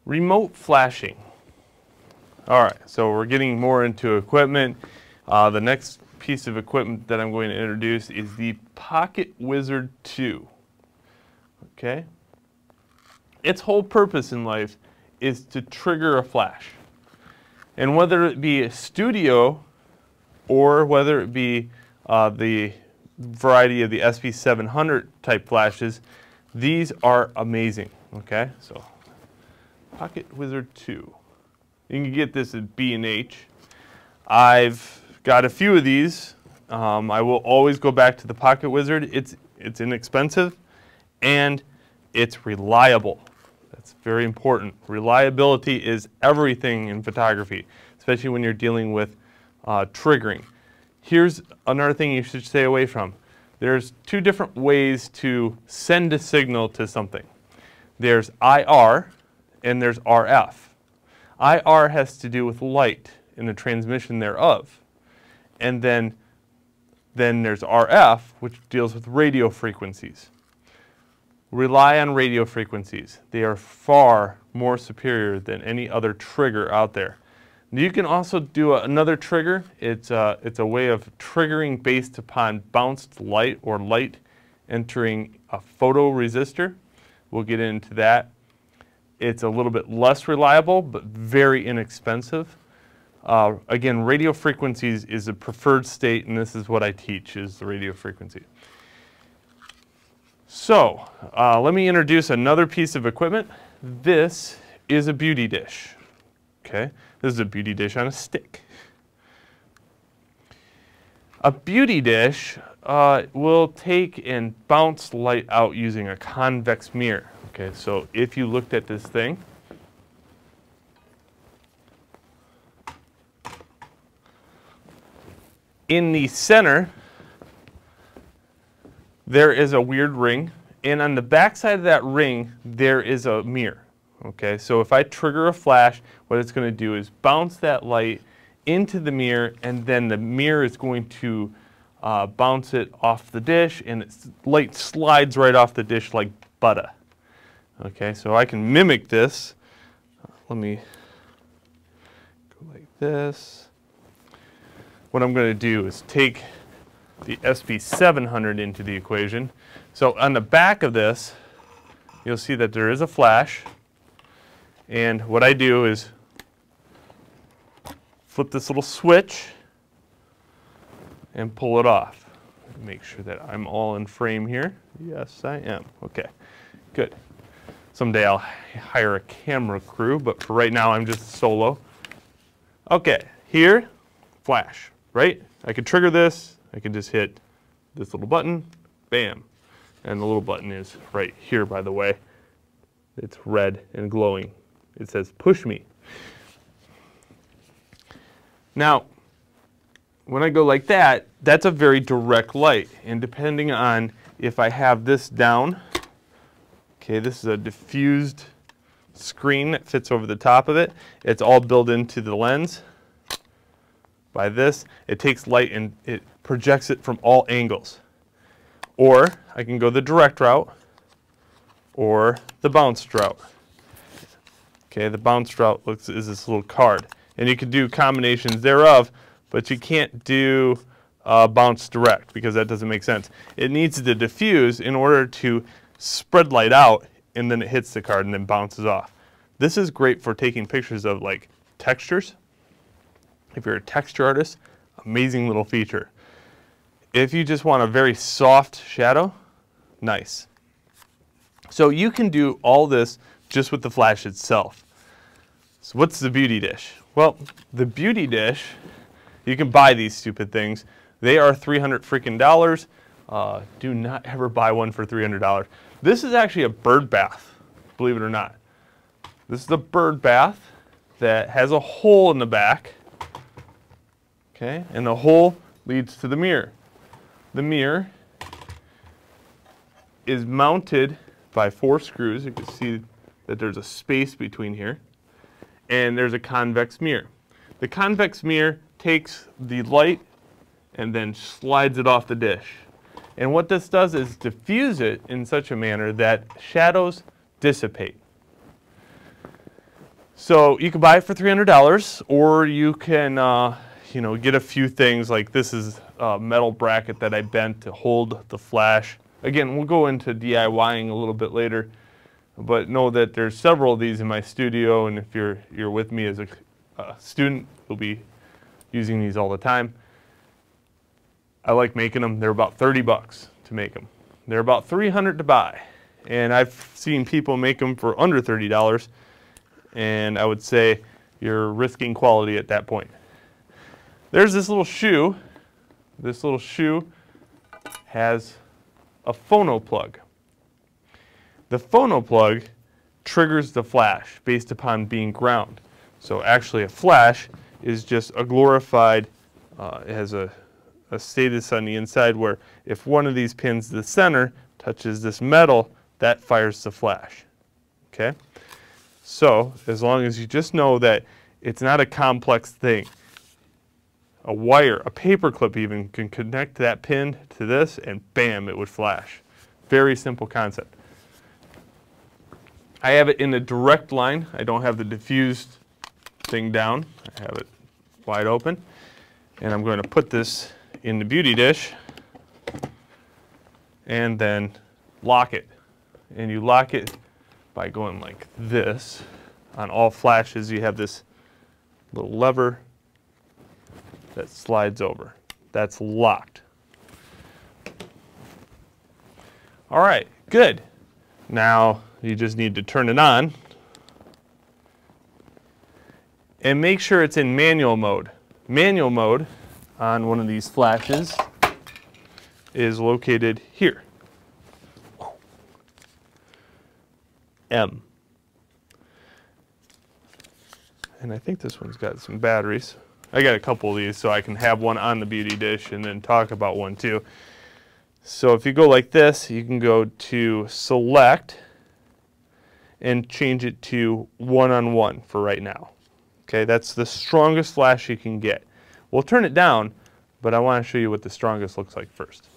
Remote flashing. All right, so we're getting more into equipment. The next piece of equipment that I'm going to introduce is the Pocket Wizard 2. Okay? Its whole purpose in life is to trigger a flash. And whether it be a studio or whether it be the variety of the SP700 type flashes, these are amazing. Okay, so Pocket Wizard 2. You can get this at B&H. I've got a few of these. I will always go back to the Pocket Wizard. It's inexpensive and it's reliable. That's very important. Reliability is everything in photography, especially when you're dealing with triggering. Here's another thing you should stay away from. There's two different ways to send a signal to something. There's IR and there's RF. IR has to do with light and the transmission thereof. And then there's RF, which deals with radio frequencies. Rely on radio frequencies. They are far more superior than any other trigger out there. You can also do another trigger. It's a way of triggering based upon bounced light or light entering a photoresistor. We'll get into that. It's a little bit less reliable, but very inexpensive. Again, radio frequencies is a preferred state, and this is what I teach, is the radio frequency. So, let me introduce another piece of equipment. This is a beauty dish. Okay, this is a beauty dish on a stick. A beauty dish will take and bounce light out using a convex mirror. Okay, so if you looked at this thing, in the center, there is a weird ring, and on the back side of that ring, there is a mirror. Okay, so if I trigger a flash, what it's going to do is bounce that light into the mirror, and then the mirror is going to bounce it off the dish, and light slides right off the dish like butter. Okay, so I can mimic this. Let me go like this. What I'm going to do is take the SP700 into the equation. So on the back of this, you'll see that there is a flash. And what I do is flip this little switch and pull it off. Make sure that I'm all in frame here. Yes, I am. Okay, good. Someday I'll hire a camera crew, but for right now I'm just solo. Okay, here, flash, right? I could trigger this. I can just hit this little button, bam. And the little button is right here, by the way. It's red and glowing. It says, push me. Now, when I go like that, that's a very direct light. And depending on if I have this down, okay, this is a diffused screen that fits over the top of it. It's all built into the lens. By this, it takes light and it projects it from all angles. Or I can go the direct route or the bounced route. Okay, the bounced route is this little card. And you can do combinations thereof, but you can't do bounce direct because that doesn't make sense. It needs to diffuse in order to spread light out, and then it hits the card and then bounces off. This is great for taking pictures of like textures. If you're a texture artist, amazing little feature. If you just want a very soft shadow, nice. So you can do all this just with the flash itself. So what's the beauty dish? Well, the beauty dish, you can buy these stupid things. They are $300 freaking dollars. Do not ever buy one for $300. This is actually a bird bath, believe it or not. This is a bird bath that has a hole in the back. Okay, and the hole leads to the mirror. The mirror is mounted by 4 screws. You can see that there's a space between here. And there's a convex mirror. The convex mirror takes the light and then slides it off the dish. And what this does is diffuse it in such a manner that shadows dissipate. So you can buy it for $300, or you can you know, get a few things like this is a metal bracket that I bent to hold the flash. Again, we'll go into DIYing a little bit later, but know that there's several of these in my studio, and if you're with me as a student, you'll be using these all the time. I like making them. They're about 30 bucks to make them. They're about 300 to buy, and I've seen people make them for under $30, and I would say you're risking quality at that point. There's this little shoe. This little shoe has a phono plug. The phono plug triggers the flash based upon being ground. So actually a flash is just a glorified, it has a status on the inside where if one of these pins, the center, touches this metal, that fires the flash. Okay? So as long as you just know that it's not a complex thing. A wire, a paper clip even, can connect that pin to this and bam, it would flash. Very simple concept. I have it in a direct line. I don't have the diffused thing down. I have it wide open. And I'm going to put this in the beauty dish and then lock it. And you lock it by going like this. On all flashes, you have this little lever that slides over. That's locked. All right, good. Now you just need to turn it on and make sure it's in manual mode. Manual mode on one of these flashes is located here. M. And I think this one's got some batteries. I got a couple of these so I can have one on the beauty dish and then talk about one too. So if you go like this, you can go to select and change it to 1-on-1 for right now. Okay, that's the strongest flash you can get. We'll turn it down, but I want to show you what the strongest looks like first.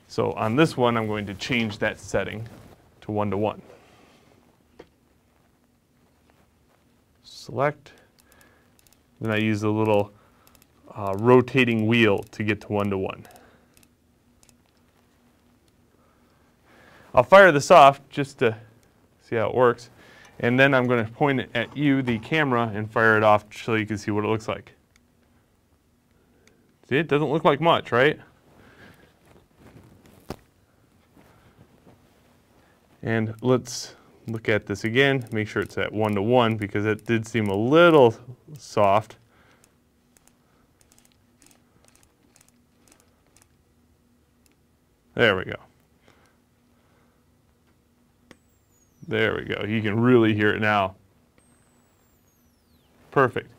So on this one, I'm going to change that setting to 1-to-1. Select. Then I use a little rotating wheel to get to 1-to-1. I'll fire this off just to see how it works. And then I'm going to point it at you, the camera, and fire it off so you can see what it looks like. See, it doesn't look like much, right? And let's look at this again, make sure it's at 1-to-1 because it did seem a little soft. There we go. There we go. You can really hear it now. Perfect.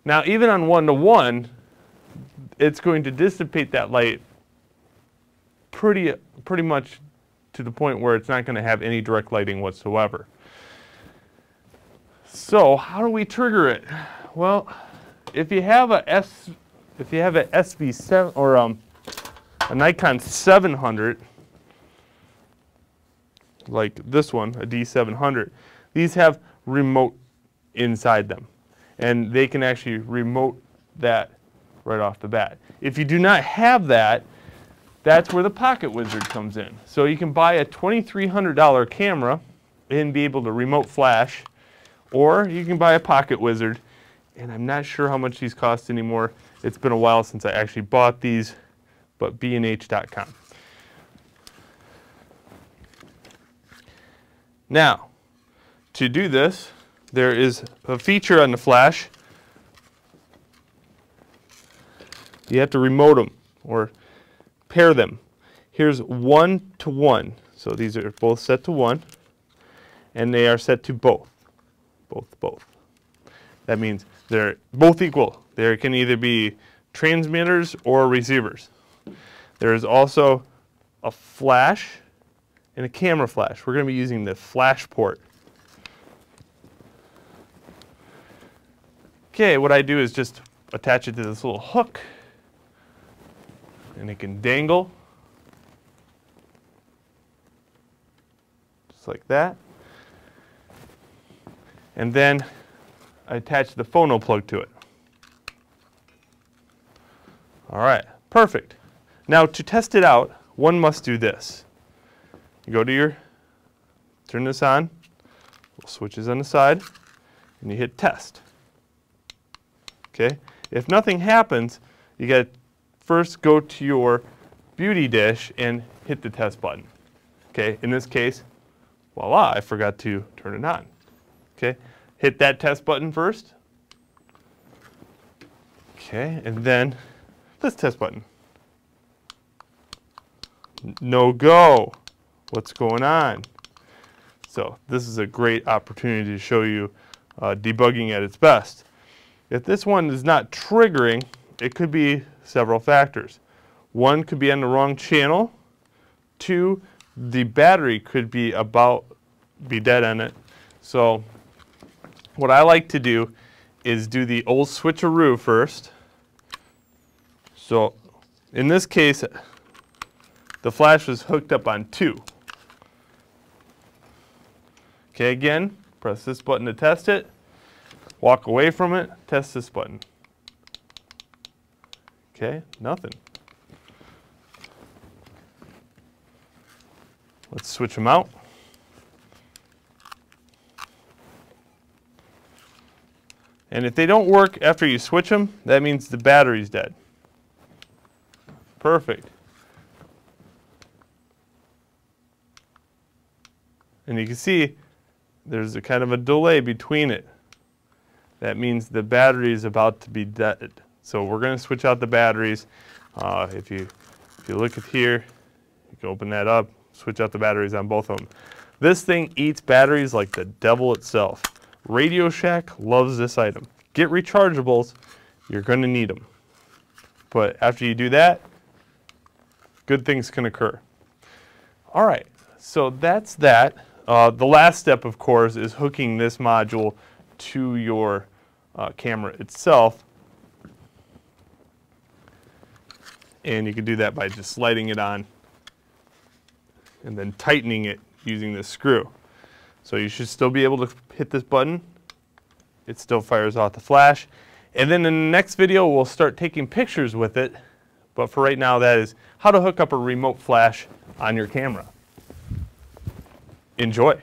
Now, even on 1-to-1, it's going to dissipate that light pretty much to the point where it's not going to have any direct lighting whatsoever. So, how do we trigger it? Well, if you have a SV7 or a Nikon 700, like this one, a D700, these have remote inside them, and they can actually remote that right off the bat. If you do not have that, that's where the Pocket Wizard comes in. So you can buy a $2,300 camera and be able to remote flash, or you can buy a Pocket Wizard, and I'm not sure how much these cost anymore. It's been a while since I actually bought these, but b&h.com. Now, to do this, there is a feature on the flash. You have to remote them or pair them. Here's 1-to-1. So these are both set to 1, and they are set to both. Both. That means they're both equal. There can either be transmitters or receivers. There is also a flash and a camera flash. We're going to be using the flash port. Okay, what I do is just attach it to this little hook, and it can dangle just like that. and then I attach the phono plug to it. All right, perfect. Now to test it out, one must do this. You go to your, turn this on, switches on the side, and you hit test. Okay, if nothing happens, you got to first go to your beauty dish and hit the test button. Okay, in this case, voila, I forgot to turn it on. Okay, hit that test button first. Okay, and then this test button. No go. What's going on? So this is a great opportunity to show you debugging at its best. If this one is not triggering, it could be several factors. One could be on the wrong channel. Two, the battery could be dead on it. So what I like to do is do the old switcheroo first. So in this case, the flash was hooked up on 2. Okay, again, press this button to test it. Walk away from it, test this button. Okay, nothing. Let's switch them out. And if they don't work after you switch them, that means the battery's dead. Perfect. And you can see there's a kind of a delay between it. That means the battery is about to be dead. So we're going to switch out the batteries. If you look at here, you can open that up, switch out the batteries on both of them. This thing eats batteries like the devil itself. Radio Shack loves this item. Get rechargeables, you're going to need them. But after you do that, good things can occur. All right, so that's that. The last step, of course, is hooking this module to your camera itself. And you can do that by just sliding it on and then tightening it using this screw. So you should still be able to hit this button. It still fires out the flash. And then in the next video, we'll start taking pictures with it. But for right now, that is how to hook up a remote flash on your camera. Enjoy.